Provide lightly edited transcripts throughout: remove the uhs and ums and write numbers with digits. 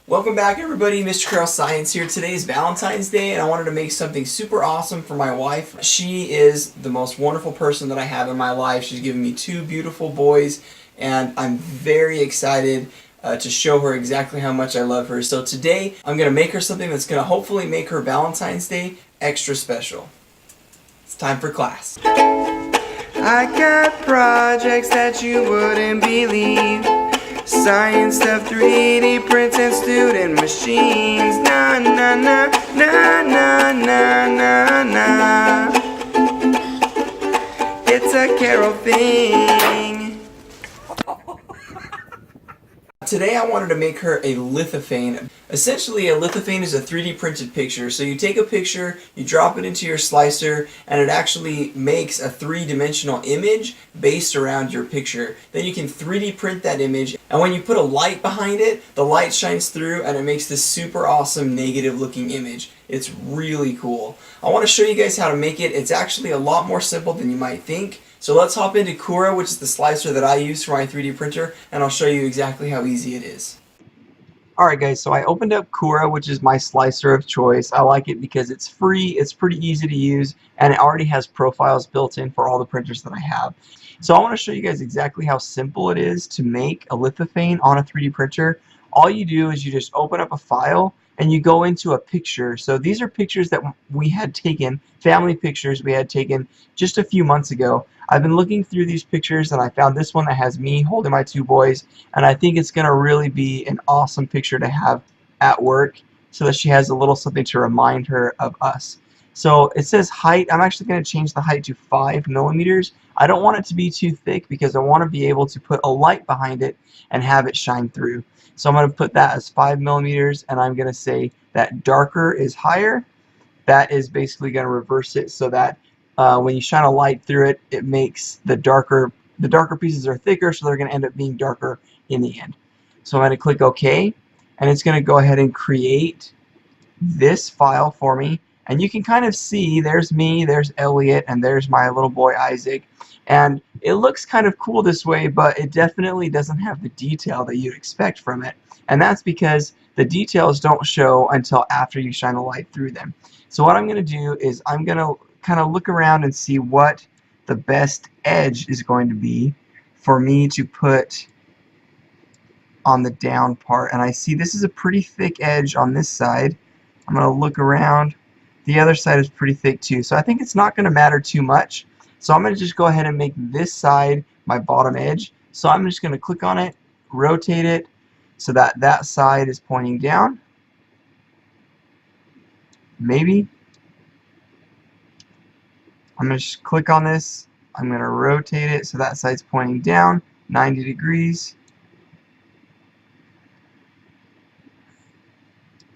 Welcome back everybody, Mr. Carl Science here. Today is Valentine's Day and I wanted to make something super awesome for my wife. She is the most wonderful person that I have in my life. She's given me two beautiful boys and I'm very excited to show her exactly how much I love her. So today I'm going to make her something that's going to hopefully make her Valentine's Day extra special. It's time for class. I got projects that you wouldn't believe. Science stuff, 3D prints and student machines. Na na na na na na na na. It's a Carol thing. Today I wanted to make her a lithophane. Essentially a lithophane is a 3D printed picture. So you take a picture, you drop it into your slicer, and it actually makes a three-dimensional image based around your picture. Then you can 3D print that image, and when you put a light behind it, the light shines through and it makes this super awesome negative looking image. It's really cool. I want to show you guys how to make it. It's actually a lot more simple than you might think. So let's hop into Cura, which is the slicer that I use for my 3D printer, and I'll show you exactly how easy it is. Alright guys, so I opened up Cura, which is my slicer of choice. I like it because it's free, it's pretty easy to use, and it already has profiles built in for all the printers that I have. So I want to show you guys exactly how simple it is to make a lithophane on a 3D printer. All you do is you just open up a file and you go into a picture. So these are pictures that we had taken, family pictures we had taken just a few months ago. I've been looking through these pictures and I found this one that has me holding my two boys, and I think it's going to really be an awesome picture to have at work so that she has a little something to remind her of us. So it says height. I'm actually going to change the height to 5 millimeters. I don't want it to be too thick because I want to be able to put a light behind it and have it shine through. So I'm going to put that as 5 millimeters, and I'm going to say that darker is higher. That is basically going to reverse it so that when you shine a light through it, it makes the darker pieces are thicker, so they're going to end up being darker in the end. So I'm going to click OK, and it's going to go ahead and create this file for me. And you can kind of see there's me, there's Elliot, and there's my little boy Isaac. And it looks kind of cool this way, but it definitely doesn't have the detail that you'd expect from it. And that's because the details don't show until after you shine a light through them. So what I'm going to do is I'm going to kind of look around and see what the best edge is going to be for me to put on the down part. And I see this is a pretty thick edge on this side. I'm going to look around. The other side is pretty thick too. So I think it's not going to matter too much. So I'm going to just go ahead and make this side my bottom edge. So I'm just going to click on it, rotate it so that that side is pointing down. Maybe. I'm going to just click on this. I'm going to rotate it so that side's pointing down 90 degrees.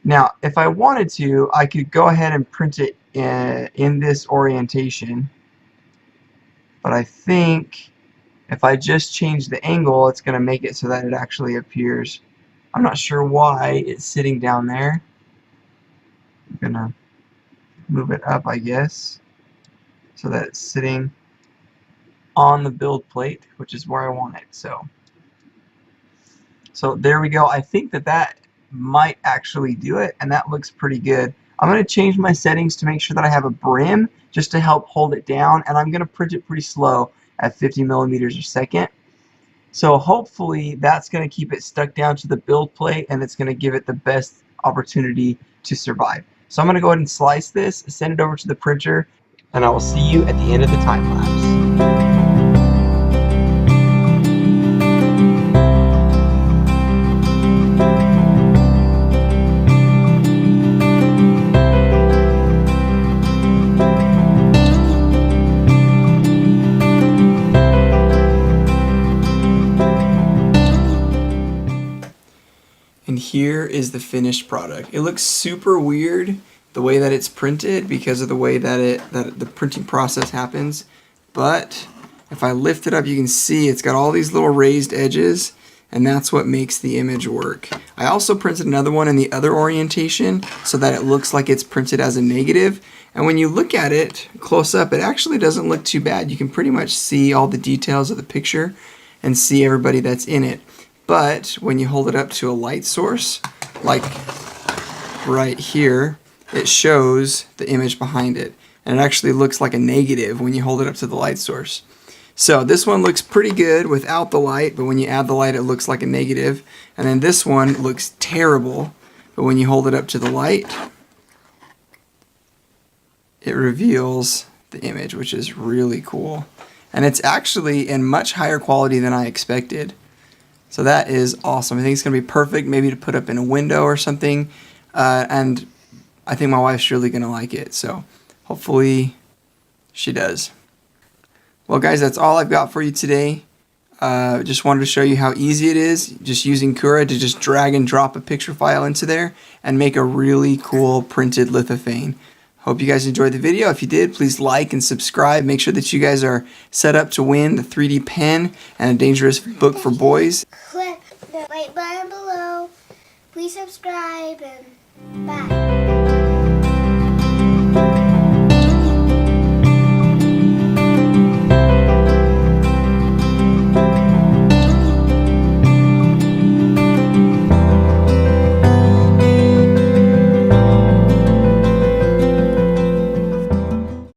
Now, if I wanted to, I could go ahead and print it in this orientation. But I think if I just change the angle, it's going to make it so that it actually appears. I'm not sure why it's sitting down there. I'm going to move it up, I guess, so that it's sitting on the build plate, which is where I want it. So there we go. I think that might actually do it, and that looks pretty good. I'm going to change my settings to make sure that I have a brim just to help hold it down, and I'm going to print it pretty slow at 50 millimeters a second. So hopefully that's going to keep it stuck down to the build plate, and it's going to give it the best opportunity to survive. So I'm going to go ahead and slice this, send it over to the printer, and I will see you at the end of the time lapse. And here is the finished product. It looks super weird the way that it's printed because of the way that the printing process happens. But if I lift it up, you can see it's got all these little raised edges, and that's what makes the image work. I also printed another one in the other orientation so that it looks like it's printed as a negative. And when you look at it close up, it actually doesn't look too bad. You can pretty much see all the details of the picture and see everybody that's in it. But when you hold it up to a light source, like right here, it shows the image behind it. And it actually looks like a negative when you hold it up to the light source. So this one looks pretty good without the light, but when you add the light it looks like a negative. And then this one looks terrible, but when you hold it up to the light, it reveals the image, which is really cool. And it's actually in much higher quality than I expected. So that is awesome. I think it's going to be perfect maybe to put up in a window or something. And I think my wife's really going to like it. So hopefully she does. Well guys, that's all I've got for you today. Just wanted to show you how easy it is just using Cura to just drag and drop a picture file into there and make a really cool printed lithophane. Hope you guys enjoyed the video. If you did, please like and subscribe. Make sure that you guys are set up to win the 3D pen and a dangerous book for boys. Click the like button below. Please subscribe and bye.